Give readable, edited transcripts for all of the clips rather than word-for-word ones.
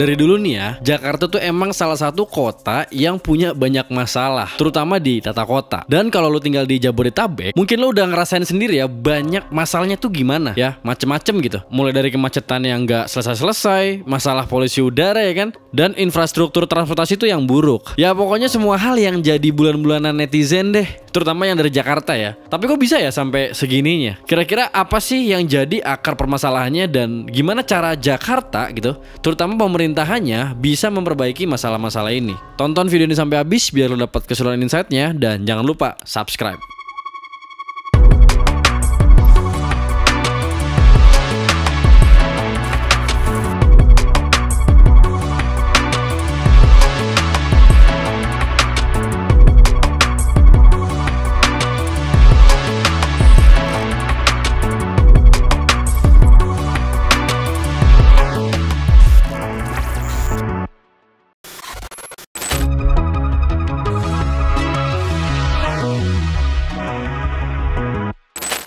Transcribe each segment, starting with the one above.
Dari dulu nih ya, Jakarta tuh emang salah satu kota yang punya banyak masalah, terutama di tata kota. Dan kalau lu tinggal di Jabodetabek, mungkin lu udah ngerasain sendiri ya, banyak masalahnya tuh gimana ya, macem-macem gitu. Mulai dari kemacetan yang gak selesai-selesai, masalah polusi udara ya kan, dan infrastruktur transportasi tuh yang buruk. Ya pokoknya semua hal yang jadi bulan-bulanan netizen deh, terutama yang dari Jakarta ya. Tapi kok bisa ya sampai segininya? Kira-kira apa sih yang jadi akar permasalahannya dan gimana cara Jakarta gitu, terutama pemerintahannya, bisa memperbaiki masalah-masalah ini? Tonton video ini sampai habis biar lo dapat keseluruhan insight-nya, dan jangan lupa subscribe.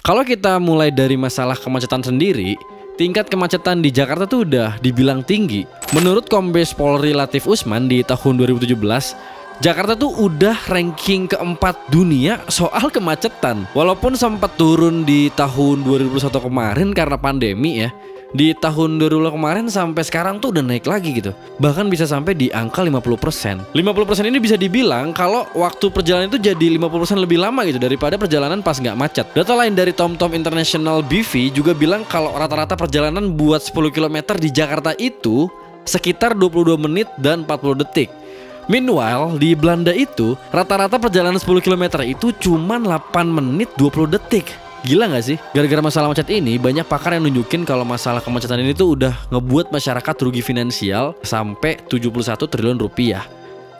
Kalau kita mulai dari masalah kemacetan sendiri, tingkat kemacetan di Jakarta tuh udah dibilang tinggi. Menurut Kombes Polri Latif Usman di tahun 2017, Jakarta tuh udah ranking keempat dunia soal kemacetan. Walaupun sempat turun di tahun 2021 kemarin karena pandemi ya, di tahun 2020 kemarin sampai sekarang tuh udah naik lagi gitu. Bahkan bisa sampai di angka 50%. 50% ini bisa dibilang kalau waktu perjalanan itu jadi 50% lebih lama gitu daripada perjalanan pas nggak macet. Data lain dari TomTom International BV juga bilang kalau rata-rata perjalanan buat 10 km di Jakarta itu sekitar 22 menit dan 40 detik. Meanwhile, di Belanda itu rata-rata perjalanan 10 km itu cuma 8 menit 20 detik. Gila gak sih? Gara-gara masalah macet ini, banyak pakar yang nunjukin kalau masalah kemacetan ini tuh udah ngebuat masyarakat rugi finansial sampai 71 triliun rupiah.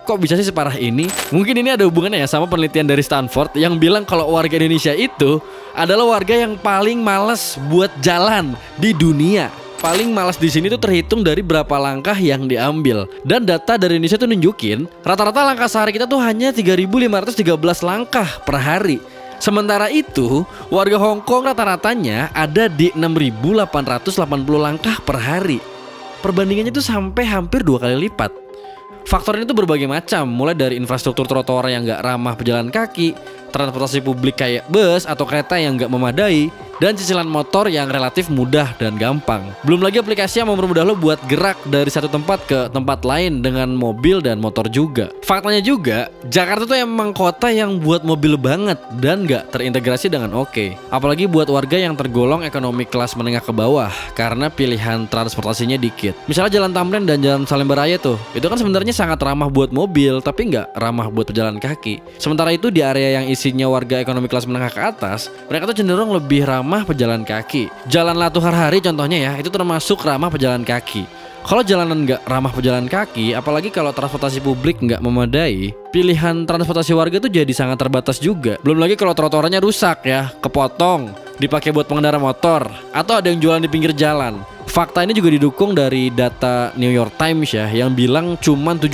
Kok bisa sih separah ini? Mungkin ini ada hubungannya ya sama penelitian dari Stanford yang bilang kalau warga Indonesia itu adalah warga yang paling malas buat jalan di dunia. Paling malas di sini tuh terhitung dari berapa langkah yang diambil. Dan data dari Indonesia tuh nunjukin rata-rata langkah sehari kita tuh hanya 3.513 langkah per hari. Sementara itu, warga Hong Kong rata-ratanya ada di 6.880 langkah per hari. Perbandingannya itu sampai hampir 2 kali lipat. Faktor ini tuh berbagai macam, mulai dari infrastruktur trotoar yang gak ramah pejalan kaki, transportasi publik kayak bus atau kereta yang gak memadai, dan cicilan motor yang relatif mudah dan gampang. Belum lagi aplikasi yang mempermudah lo buat gerak dari satu tempat ke tempat lain dengan mobil dan motor juga. Faktanya juga, Jakarta tuh emang kota yang buat mobil banget dan gak terintegrasi dengan oke. Apalagi buat warga yang tergolong ekonomi kelas menengah ke bawah, karena pilihan transportasinya dikit. Misalnya Jalan Tamrin dan Jalan Salemba Raya tuh, itu kan sebenarnya sangat ramah buat mobil, tapi gak ramah buat pejalan kaki. Sementara itu di area yang isinya warga ekonomi kelas menengah ke atas, mereka tuh cenderung lebih ramah pejalan kaki. Jalan Latuhar Hari contohnya ya, itu termasuk ramah pejalan kaki. Kalau jalanan nggak ramah pejalan kaki, apalagi kalau transportasi publik nggak memadai, pilihan transportasi warga tuh jadi sangat terbatas juga. Belum lagi kalau trotoarnya rusak ya, kepotong, dipakai buat pengendara motor, atau ada yang jualan di pinggir jalan. Fakta ini juga didukung dari data New York Times ya, yang bilang cuma 7%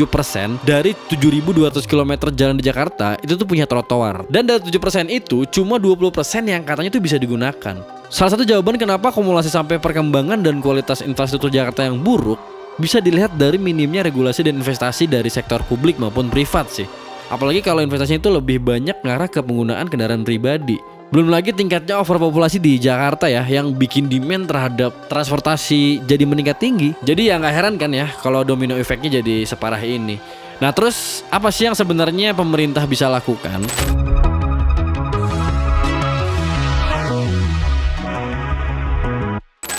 dari 7.200 km jalan di Jakarta itu tuh punya trotoar. Dan dari 7% itu cuma 20% yang katanya tuh bisa digunakan. Salah satu jawaban kenapa akumulasi sampai perkembangan dan kualitas infrastruktur Jakarta yang buruk bisa dilihat dari minimnya regulasi dan investasi dari sektor publik maupun privat sih. Apalagi kalau investasinya itu lebih banyak ngarah ke penggunaan kendaraan pribadi. Belum lagi tingkatnya overpopulasi di Jakarta ya, yang bikin demand terhadap transportasi jadi meningkat tinggi. Jadi ya nggak heran kan ya kalau domino efeknya jadi separah ini. Nah terus apa sih yang sebenarnya pemerintah bisa lakukan?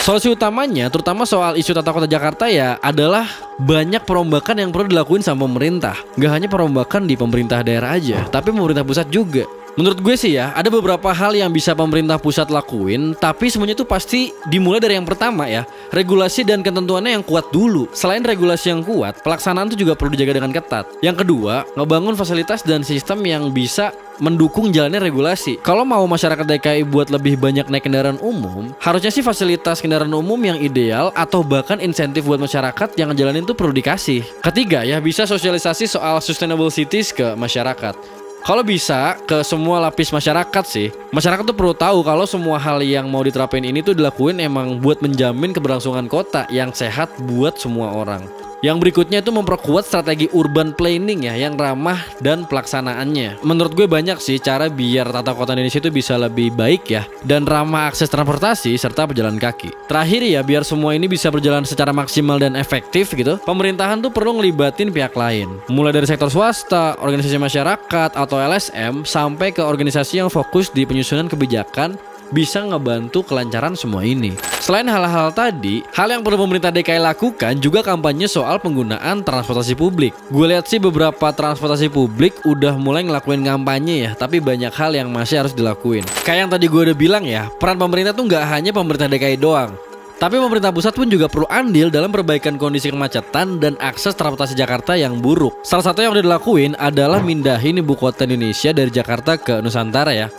Solusi utamanya terutama soal isu tata kota Jakarta ya adalah banyak perombakan yang perlu dilakuin sama pemerintah. Gak hanya perombakan di pemerintah daerah aja, tapi pemerintah pusat juga. Menurut gue sih ya, ada beberapa hal yang bisa pemerintah pusat lakuin, tapi semuanya itu pasti dimulai dari yang pertama ya, regulasi dan ketentuannya yang kuat dulu. Selain regulasi yang kuat, pelaksanaan itu juga perlu dijaga dengan ketat. Yang kedua, ngebangun fasilitas dan sistem yang bisa mendukung jalannya regulasi. Kalau mau masyarakat DKI buat lebih banyak naik kendaraan umum, harusnya sih fasilitas kendaraan umum yang ideal atau bahkan insentif buat masyarakat yang ngejalanin itu perlu dikasih. Ketiga ya, bisa sosialisasi soal sustainable cities ke masyarakat. Kalau bisa ke semua lapis masyarakat sih. Masyarakat tuh perlu tahu kalau semua hal yang mau diterapin ini tuh dilakuin emang buat menjamin keberlangsungan kota yang sehat buat semua orang. Yang berikutnya itu memperkuat strategi urban planning ya, yang ramah dan pelaksanaannya. Menurut gue banyak sih cara biar tata kota Indonesia itu bisa lebih baik ya, dan ramah akses transportasi serta pejalan kaki. Terakhir ya, biar semua ini bisa berjalan secara maksimal dan efektif gitu, pemerintahan tuh perlu ngelibatin pihak lain. Mulai dari sektor swasta, organisasi masyarakat atau LSM, sampai ke organisasi yang fokus di penyusunan kebijakan, bisa ngebantu kelancaran semua ini. Selain hal-hal tadi, hal yang perlu pemerintah DKI lakukan juga kampanye soal penggunaan transportasi publik. Gue lihat sih beberapa transportasi publik udah mulai ngelakuin kampanye ya, tapi banyak hal yang masih harus dilakuin. Kayak yang tadi gue udah bilang ya, peran pemerintah tuh nggak hanya pemerintah DKI doang, tapi pemerintah pusat pun juga perlu andil dalam perbaikan kondisi kemacetan dan akses transportasi Jakarta yang buruk. Salah satu yang udah dilakuin adalah mindahin ibu kota Indonesia dari Jakarta ke Nusantara ya.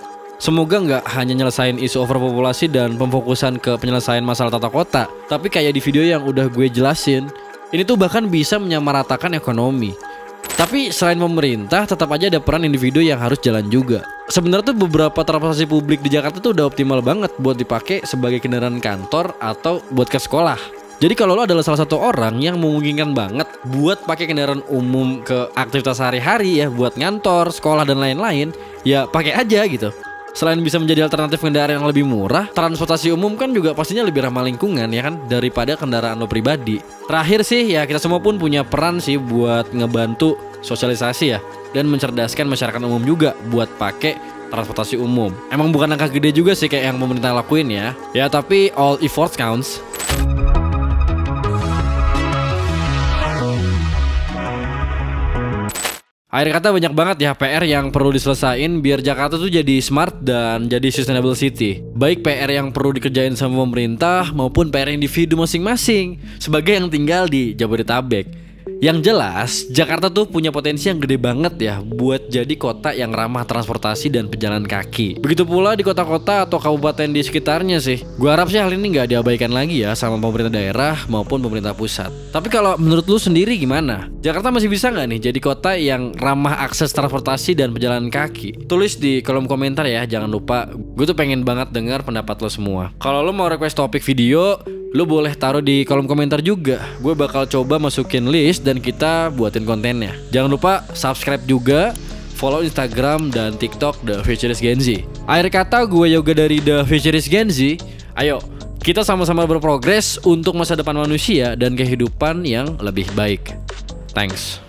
Semoga nggak hanya nyelesain isu overpopulasi dan pemfokusan ke penyelesaian masalah tata kota, tapi kayak di video yang udah gue jelasin, ini tuh bahkan bisa menyamaratakan ekonomi. Tapi selain pemerintah, tetap aja ada peran individu yang harus jalan juga. Sebenarnya tuh beberapa transportasi publik di Jakarta tuh udah optimal banget buat dipakai sebagai kendaraan kantor atau buat ke sekolah. Jadi kalau lo adalah salah satu orang yang memungkinkan banget buat pakai kendaraan umum ke aktivitas sehari-hari ya, buat ngantor, sekolah dan lain-lain, ya pakai aja gitu. Selain bisa menjadi alternatif kendaraan yang lebih murah, transportasi umum kan juga pastinya lebih ramah lingkungan ya kan, daripada kendaraan lo pribadi. Terakhir sih ya, kita semua pun punya peran sih buat ngebantu sosialisasi ya, dan mencerdaskan masyarakat umum juga buat pakai transportasi umum. Emang bukan angka gede juga sih kayak yang pemerintah lakuin ya. Ya tapi all efforts counts. Akhir kata banyak banget ya PR yang perlu diselesain biar Jakarta tuh jadi smart dan jadi sustainable city. Baik PR yang perlu dikerjain sama pemerintah maupun PR individu masing-masing sebagai yang tinggal di Jabodetabek. Yang jelas, Jakarta tuh punya potensi yang gede banget ya buat jadi kota yang ramah transportasi dan pejalan kaki. Begitu pula di kota-kota atau kabupaten di sekitarnya sih. Gua harap sih hal ini nggak diabaikan lagi ya sama pemerintah daerah maupun pemerintah pusat. Tapi kalau menurut lu sendiri gimana? Jakarta masih bisa nggak nih jadi kota yang ramah akses transportasi dan pejalan kaki? Tulis di kolom komentar ya, jangan lupa. Gue tuh pengen banget dengar pendapat lo semua. Kalau lo mau request topik video, lo boleh taruh di kolom komentar juga. Gue bakal coba masukin list dan kita buatin kontennya. Jangan lupa subscribe juga, follow Instagram dan TikTok The Futurist Gen Z. Akhir kata, gue Yoga dari The Futurist Gen Z. Ayo, kita sama-sama berprogres untuk masa depan manusia dan kehidupan yang lebih baik. Thanks.